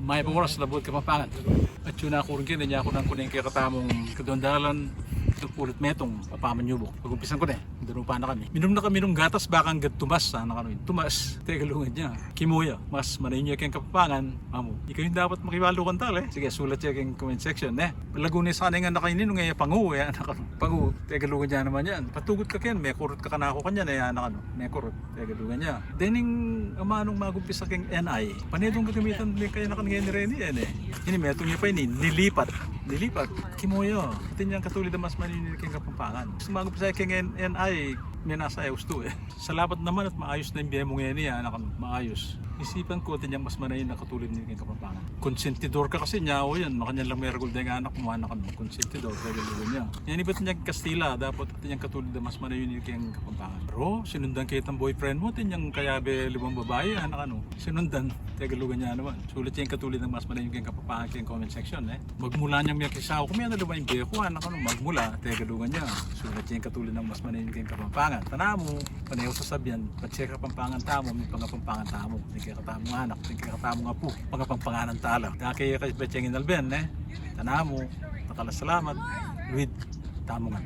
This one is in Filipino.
may pangoras labot Kapampangan. At yun ako rin niya ako nang kuning kaya katamong kadondalan ulit metong papamanyubok. Pag-umpisan ko na doon pa na kami. Minum na kami ng gatas bakang tumas sana kami. Tumas, tegalungan niya. Kimuya, mas manayin niya kayong Kapampangan. Amo, ikaw yung dapat makibalo kan tal Sige, sulat siya kayong comment section Palagunin sa kaningan na kainin ng pangu pangu, tegalungan niya naman yan. Patugot ka kayan, may kurot ka kanako kanya may kurot, tegalungan niya. Dening amanong magumpisa kayong NI, panitong gagamitan din kayo na kaningin ni Rene Ini metong niya pa nilipat. Kimuya, ito niyang katulad na mas maninil kayong Kapampangan. Gusto magumpisa kayong NI, may nasa ayos to Salamat naman at maayos na yung biya mo ngayon maayos. Isipan ko ito niyang mas manayin na katulad niya kayong Kapampangan. Konsentidor ka kasi niya, yan, makanya lang may regol na yung anak mo, konsentidor, regol niya. Yan iba't niyang Kastila, dapat ito niyang katulad na mas manayin niya kayong Kapampangan. Pero, sinundan kayo ng boyfriend mo, ito niyang kayabe limang babae, sinundan, tegalugan niya naman. Sulit niya yung katulad ng mas manayin kayong Kapampangan kayong comment section Magmula niyang may kisaw, kung yan na lumang yung beko, magmula, tegalugan niya. Sulit niya yung katulad ng mas manayin kayong Kapampangan. Tanamo, panayaw sa sabyan, pati Kapampangan tamo, may Kapampangan tamo. Katamong anak, katamong apo, pagkapangpanganan tala. Kaya betiyang inalben, tanamo, salamat, with tamongan.